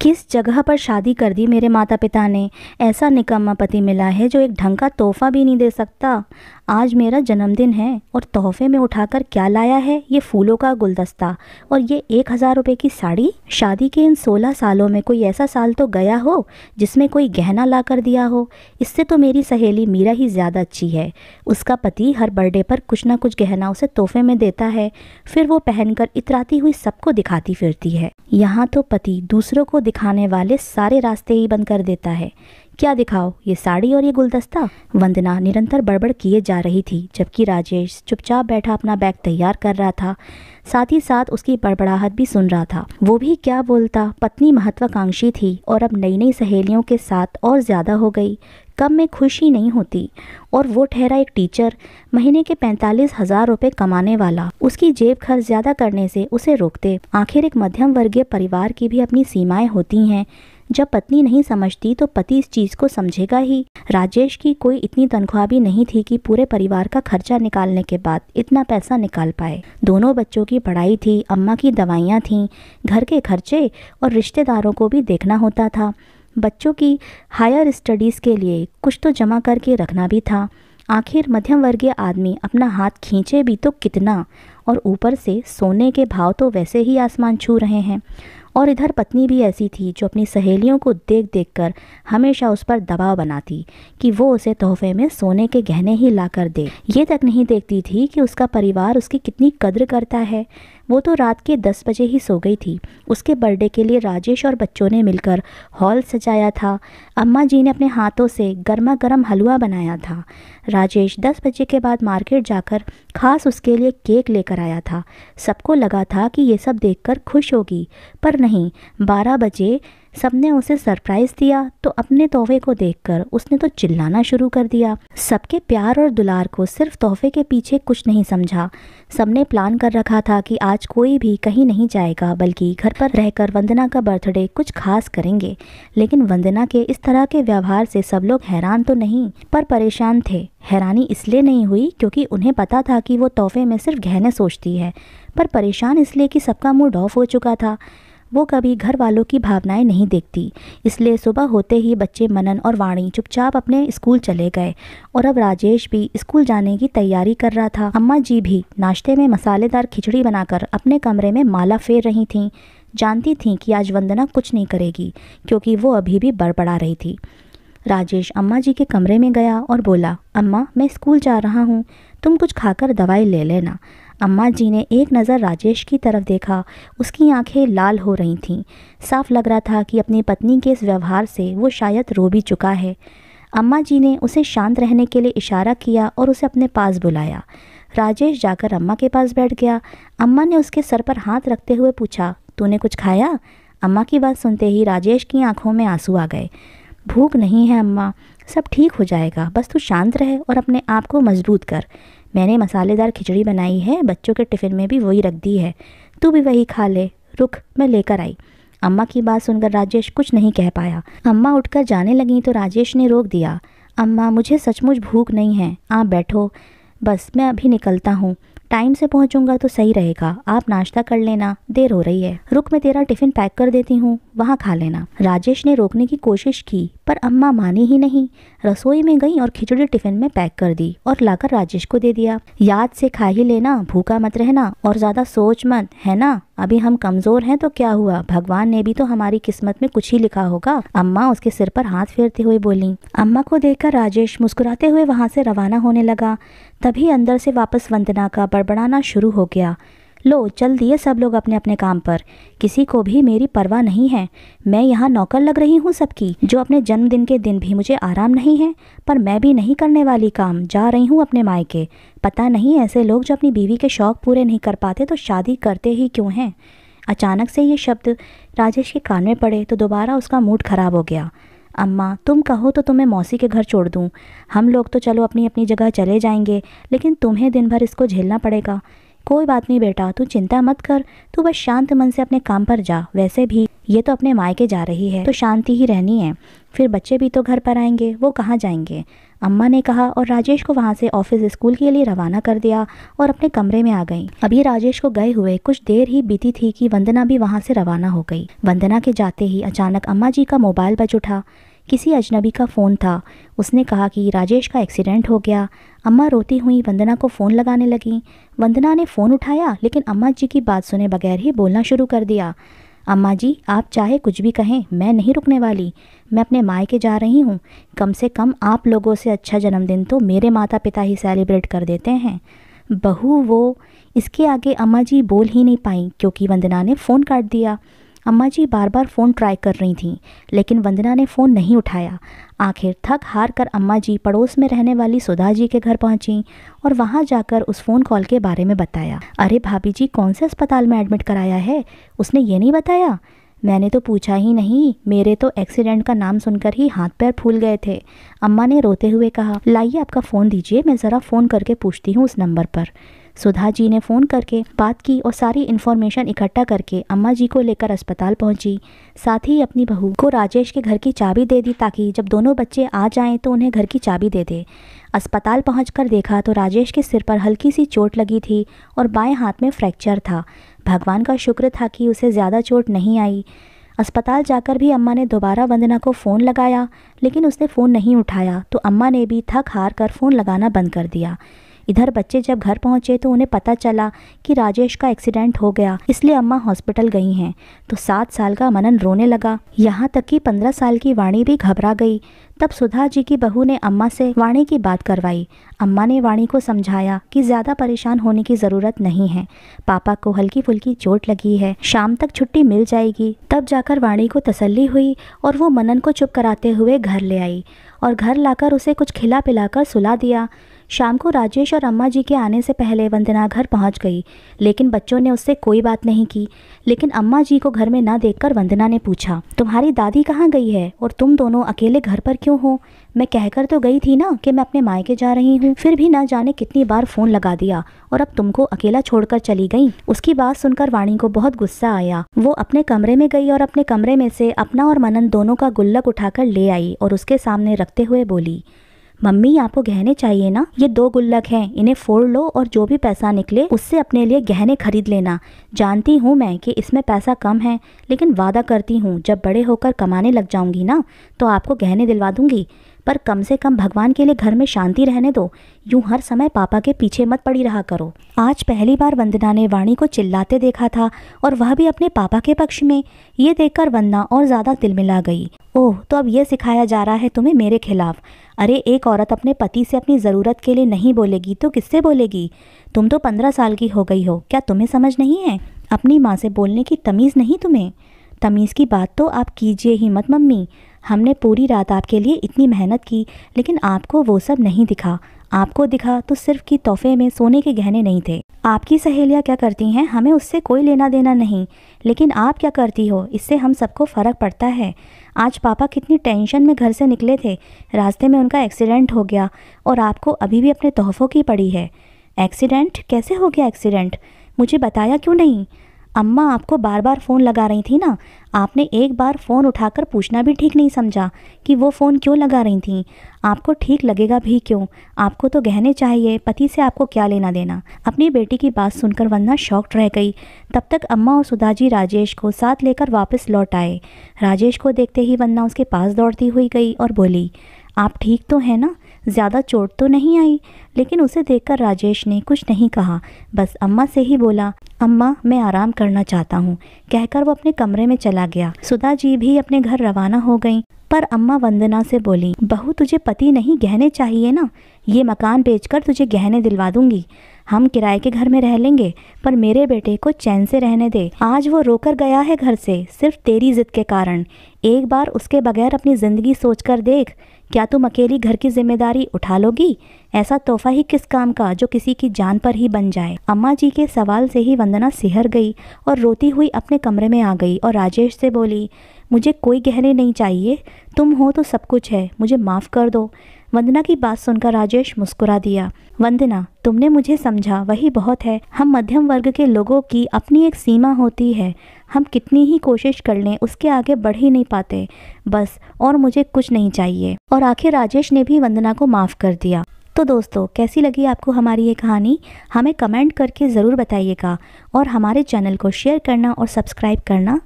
किस जगह पर शादी कर दी मेरे माता पिता ने। ऐसा निकम्मा पति मिला है जो एक ढंग का तोहफा भी नहीं दे सकता। आज मेरा जन्मदिन है और तोहफे में उठाकर क्या लाया है, ये फूलों का गुलदस्ता और ये 1000 रुपये की साड़ी। शादी के इन 16 सालों में कोई ऐसा साल तो गया हो जिसमें कोई गहना ला कर दिया हो। इससे तो मेरी सहेली मीरा ही ज़्यादा अच्छी है। उसका पति हर बर्थडे पर कुछ ना कुछ गहना उसे तोहफे में देता है, फिर वो पहनकर इतराती हुई सबको दिखाती फिरती है। यहाँ तो पति दूसरों को दिखाने वाले सारे रास्ते ही बंद कर देता है। क्या दिखाओ, ये साड़ी और ये गुलदस्ता। वंदना निरंतर बड़बड़ किए जा रही थी, जबकि राजेश चुपचाप बैठा अपना बैग तैयार कर रहा था। साथ ही साथ उसकी बड़बड़ाहट भी सुन रहा था। वो भी क्या बोलता, पत्नी महत्वाकांक्षी थी और अब नई नई सहेलियों के साथ और ज़्यादा हो गई। कम में खुशी नहीं होती। और वो ठहरा एक टीचर, महीने के 45,000 रुपये कमाने वाला। उसकी जेब खर्च ज़्यादा करने से उसे रोकते। आखिर एक मध्यम वर्गीय परिवार की भी अपनी सीमाएं होती हैं। जब पत्नी नहीं समझती तो पति इस चीज़ को समझेगा ही। राजेश की कोई इतनी तनख्वाह भी नहीं थी कि पूरे परिवार का खर्चा निकालने के बाद इतना पैसा निकाल पाए। दोनों बच्चों की पढ़ाई थी, अम्मा की दवाइयाँ थीं, घर के खर्चे और रिश्तेदारों को भी देखना होता था। बच्चों की हायर स्टडीज़ के लिए कुछ तो जमा करके रखना भी था। आखिर मध्यम वर्गीय आदमी अपना हाथ खींचे भी तो कितना, और ऊपर से सोने के भाव तो वैसे ही आसमान छू रहे हैं। और इधर पत्नी भी ऐसी थी जो अपनी सहेलियों को देख देख कर हमेशा उस पर दबाव बनाती कि वो उसे तोहफे में सोने के गहने ही ला कर दे। ये तक नहीं देखती थी कि उसका परिवार उसकी कितनी कद्र करता है। वो तो रात के 10 बजे ही सो गई थी। उसके बर्थडे के लिए राजेश और बच्चों ने मिलकर हॉल सजाया था। अम्मा जी ने अपने हाथों से गर्मा गर्म हलवा बनाया था। राजेश 10 बजे के बाद मार्केट जाकर खास उसके लिए केक लेकर आया था। सबको लगा था कि ये सब देखकर खुश होगी, पर नहीं। 12 बजे सबने उसे सरप्राइज़ दिया तो अपने तोहफे को देखकर उसने तो चिल्लाना शुरू कर दिया। सबके प्यार और दुलार को सिर्फ तोहफे के पीछे कुछ नहीं समझा। सबने प्लान कर रखा था कि आज कोई भी कहीं नहीं जाएगा, बल्कि घर पर रहकर वंदना का बर्थडे कुछ खास करेंगे। लेकिन वंदना के इस तरह के व्यवहार से सब लोग हैरान तो नहीं, पर परेशान थे। हैरानी इसलिए नहीं हुई क्योंकि उन्हें पता था कि वो तोहफे में सिर्फ गहने सोचती है, पर परेशान इसलिए कि सबका मूड ऑफ हो चुका था। वो कभी घर वालों की भावनाएं नहीं देखती, इसलिए सुबह होते ही बच्चे मनन और वाणी चुपचाप अपने स्कूल चले गए और अब राजेश भी स्कूल जाने की तैयारी कर रहा था। अम्मा जी भी नाश्ते में मसालेदार खिचड़ी बनाकर अपने कमरे में माला फेर रही थीं। जानती थीं कि आज वंदना कुछ नहीं करेगी क्योंकि वो अभी भी बड़बड़ा रही थी। राजेश अम्मा जी के कमरे में गया और बोला, अम्मा मैं स्कूल जा रहा हूँ, तुम कुछ खाकर दवाई ले लेना। अम्मा जी ने एक नज़र राजेश की तरफ देखा। उसकी आंखें लाल हो रही थीं। साफ लग रहा था कि अपनी पत्नी के इस व्यवहार से वो शायद रो भी चुका है। अम्मा जी ने उसे शांत रहने के लिए इशारा किया और उसे अपने पास बुलाया। राजेश जाकर अम्मा के पास बैठ गया। अम्मा ने उसके सर पर हाथ रखते हुए पूछा, तूने कुछ खाया? अम्मा की बात सुनते ही राजेश की आंखों में आंसू आ गए। भूख नहीं है अम्मा, सब ठीक हो जाएगा, बस तू शांत रहे और अपने आप को मजबूत कर। मैंने मसालेदार खिचड़ी बनाई है, बच्चों के टिफ़िन में भी वही रख दी है, तू भी वही खा ले। रुक, मैं लेकर आई। अम्मा की बात सुनकर राजेश कुछ नहीं कह पाया। अम्मा उठकर जाने लगी तो राजेश ने रोक दिया। अम्मा मुझे सचमुच भूख नहीं है, आप बैठो, बस मैं अभी निकलता हूँ। टाइम से पहुँचूंगा तो सही रहेगा, आप नाश्ता कर लेना, देर हो रही है। रुक, मैं तेरा टिफ़िन पैक कर देती हूँ, वहाँ खा लेना। राजेश ने रोकने की कोशिश की पर अम्मा मानी ही नहीं। रसोई में गई और खिचड़ी टिफ़िन में पैक कर दी और लाकर राजेश को दे दिया। याद से खा ही लेना, भूखा मत रहना और ज़्यादा सोच मत, है ना? अभी हम कमज़ोर हैं तो क्या हुआ, भगवान ने भी तो हमारी किस्मत में कुछ ही लिखा होगा। अम्मा उसके सिर पर हाथ फेरते हुए बोली। अम्मा को देखकर राजेश मुस्कुराते हुए वहाँ से रवाना होने लगा। तभी अंदर से वापस वंदना का बड़बड़ाना शुरू हो गया। लो चल दिए सब लोग अपने अपने काम पर, किसी को भी मेरी परवाह नहीं है। मैं यहाँ नौकर लग रही हूँ सबकी, जो अपने जन्मदिन के दिन भी मुझे आराम नहीं है, पर मैं भी नहीं करने वाली काम, जा रही हूँ अपने मायके। पता नहीं ऐसे लोग जो अपनी बीवी के शौक़ पूरे नहीं कर पाते तो शादी करते ही क्यों हैं। अचानक से ये शब्द राजेश के कान में पड़े तो दोबारा उसका मूड खराब हो गया। अम्मा तुम कहो तो तुम्हें मौसी के घर छोड़ दूँ, हम लोग तो चलो अपनी अपनी जगह चले जाएंगे, लेकिन तुम्हें दिन भर इसको झेलना पड़ेगा। कोई बात नहीं बेटा, तू चिंता मत कर, तू बस शांत मन से अपने काम पर जा। वैसे भी ये तो अपने मायके जा रही है तो शांति ही रहनी है, फिर बच्चे भी तो घर पर आएंगे, वो कहाँ जाएंगे। अम्मा ने कहा और राजेश को वहाँ से ऑफिस स्कूल के लिए रवाना कर दिया और अपने कमरे में आ गई। अभी राजेश को गए हुए कुछ देर ही बीती थी कि वंदना भी वहाँ से रवाना हो गई। वंदना के जाते ही अचानक अम्मा जी का मोबाइल बज उठा। किसी अजनबी का फ़ोन था। उसने कहा कि राजेश का एक्सीडेंट हो गया। अम्मा रोती हुई वंदना को फ़ोन लगाने लगी। वंदना ने फ़ोन उठाया लेकिन अम्मा जी की बात सुने बगैर ही बोलना शुरू कर दिया। अम्मा जी, आप चाहे कुछ भी कहें, मैं नहीं रुकने वाली। मैं अपने मायके जा रही हूँ। कम से कम आप लोगों से अच्छा जन्मदिन तो मेरे माता पिता ही सेलिब्रेट कर देते हैं। बहू वो, इसके आगे अम्मा जी बोल ही नहीं पाई क्योंकि वंदना ने फ़ोन काट दिया। अम्मा जी बार बार फ़ोन ट्राई कर रही थीं लेकिन वंदना ने फ़ोन नहीं उठाया। आखिर थक हार कर अम्मा जी पड़ोस में रहने वाली सुधा जी के घर पहुंची और वहां जाकर उस फ़ोन कॉल के बारे में बताया। अरे भाभी जी, कौन से अस्पताल में एडमिट कराया है? उसने ये नहीं बताया? मैंने तो पूछा ही नहीं, मेरे तो एक्सीडेंट का नाम सुनकर ही हाथ पैर फूल गए थे। अम्मा ने रोते हुए कहा, लाइए आपका फ़ोन दीजिए, मैं ज़रा फ़ोन करके पूछती हूँ उस नंबर पर। सुधा जी ने फ़ोन करके बात की और सारी इन्फॉर्मेशन इकट्ठा करके अम्मा जी को लेकर अस्पताल पहुंची। साथ ही अपनी बहू को राजेश के घर की चाबी दे दी ताकि जब दोनों बच्चे आ जाएं तो उन्हें घर की चाबी दे दे। अस्पताल पहुंचकर देखा तो राजेश के सिर पर हल्की सी चोट लगी थी और बाएं हाथ में फ्रैक्चर था। भगवान का शुक्र था कि उसे ज़्यादा चोट नहीं आई। अस्पताल जाकर भी अम्मा ने दोबारा वंदना को फ़ोन लगाया लेकिन उसने फ़ोन नहीं उठाया तो अम्मा ने भी थक हार कर फ़ोन लगाना बंद कर दिया। इधर बच्चे जब घर पहुंचे तो उन्हें पता चला कि राजेश का एक्सीडेंट हो गया, इसलिए अम्मा हॉस्पिटल गई हैं। तो 7 साल का मनन रोने लगा। यहाँ तक कि 15 साल की वाणी भी घबरा गई। तब सुधा जी की बहू ने अम्मा से वाणी की बात करवाई। अम्मा ने वाणी को समझाया कि ज़्यादा परेशान होने की ज़रूरत नहीं है, पापा को हल्की फुल्की चोट लगी है, शाम तक छुट्टी मिल जाएगी। तब जाकर वाणी को तसल्ली हुई और वो मनन को चुप कराते हुए घर ले आई और घर लाकर उसे कुछ खिला पिलाकर सुला दिया। शाम को राजेश और अम्मा जी के आने से पहले वंदना घर पहुंच गई लेकिन बच्चों ने उससे कोई बात नहीं की। लेकिन अम्मा जी को घर में ना देखकर वंदना ने पूछा, तुम्हारी दादी कहाँ गई है और तुम दोनों अकेले घर पर क्यों हो? मैं कहकर तो गई थी ना कि मैं अपने मायके जा रही हूँ, फिर भी ना जाने कितनी बार फ़ोन लगा दिया और अब तुमको अकेला छोड़कर चली गई। उसकी बात सुनकर वाणी को बहुत गुस्सा आया। वो अपने कमरे में गई और अपने कमरे में से अपना और मनन दोनों का गुल्लक उठाकर ले आई और उसके सामने रखते हुए बोली, मम्मी आपको गहने चाहिए ना? ये 2 गुल्लक हैं, इन्हें फोड़ लो और जो भी पैसा निकले उससे अपने लिए गहने खरीद लेना। जानती हूँ मैं कि इसमें पैसा कम है लेकिन वादा करती हूँ जब बड़े होकर कमाने लग जाऊंगी ना तो आपको गहने दिलवा दूंगी। पर कम से कम भगवान के लिए घर में शांति रहने दो। यूं हर समय पापा के पीछे मत पड़ी रहा करो। आज पहली बार वंदना ने वाणी को चिल्लाते देखा था और वह भी अपने पापा के पक्ष में। ये देखकर वंदना और ज़्यादा तिलमिला गई। ओह, तो अब ये सिखाया जा रहा है तुम्हें मेरे खिलाफ? अरे एक औरत अपने पति से अपनी ज़रूरत के लिए नहीं बोलेगी तो किससे बोलेगी? तुम तो 15 साल की हो गई हो, क्या तुम्हें समझ नहीं है? अपनी माँ से बोलने की तमीज़ नहीं तुम्हें? तमीज़ की बात तो आप कीजिए ही मत मम्मी। हमने पूरी रात आपके लिए इतनी मेहनत की लेकिन आपको वो सब नहीं दिखा। आपको दिखा तो सिर्फ कि तोहफे में सोने के गहने नहीं थे। आपकी सहेलियाँ क्या करती हैं हमें उससे कोई लेना देना नहीं, लेकिन आप क्या करती हो इससे हम सबको फ़र्क पड़ता है। आज पापा कितनी टेंशन में घर से निकले थे, रास्ते में उनका एक्सीडेंट हो गया और आपको अभी भी अपने तोहफ़ों की पड़ी है। एक्सीडेंट? कैसे हो गया एक्सीडेंट? मुझे बताया क्यों नहीं? अम्मा आपको बार बार फ़ोन लगा रही थी ना, आपने एक बार फ़ोन उठाकर पूछना भी ठीक नहीं समझा कि वो फ़ोन क्यों लगा रही थी। आपको ठीक लगेगा भी क्यों? आपको तो गहने चाहिए, पति से आपको क्या लेना देना? अपनी बेटी की बात सुनकर वंदना शॉक्ड रह गई। तब तक अम्मा और सुधा जी राजेश को साथ लेकर वापस लौट आए। राजेश को देखते ही वंदना उसके पास दौड़ती हुई गई और बोली, आप ठीक तो हैं ना? ज़्यादा चोट तो नहीं आई? लेकिन उसे देखकर राजेश ने कुछ नहीं कहा, बस अम्मा से ही बोला, अम्मा मैं आराम करना चाहता हूँ, कहकर वो अपने कमरे में चला गया। सुधा जी भी अपने घर रवाना हो गईं। पर अम्मा वंदना से बोली, बहू तुझे पति नहीं गहने चाहिए ना? ये मकान बेचकर तुझे गहने दिलवा दूंगी। हम किराए के घर में रह लेंगे, पर मेरे बेटे को चैन से रहने दे। आज वो रोकर गया है घर से सिर्फ तेरी जिद के कारण। एक बार उसके बगैर अपनी ज़िंदगी सोचकर देख, क्या तुम अकेली घर की जिम्मेदारी उठा लोगी? ऐसा तोहफा ही किस काम का जो किसी की जान पर ही बन जाए। अम्मा जी के सवाल से ही वंदना सिहर गई और रोती हुई अपने कमरे में आ गई और राजेश से बोली, मुझे कोई गहने नहीं चाहिए, तुम हो तो सब कुछ है, मुझे माफ़ कर दो। वंदना की बात सुनकर राजेश मुस्कुरा दिया। वंदना, तुमने मुझे समझा, वही बहुत है। हम मध्यम वर्ग के लोगों की अपनी एक सीमा होती है, हम कितनी ही कोशिश कर लें उसके आगे बढ़ ही नहीं पाते। बस, और मुझे कुछ नहीं चाहिए। और आखिर राजेश ने भी वंदना को माफ़ कर दिया। तो दोस्तों, कैसी लगी आपको हमारी ये कहानी? हमें कमेंट करके ज़रूर बताइएगा और हमारे चैनल को शेयर करना और सब्सक्राइब करना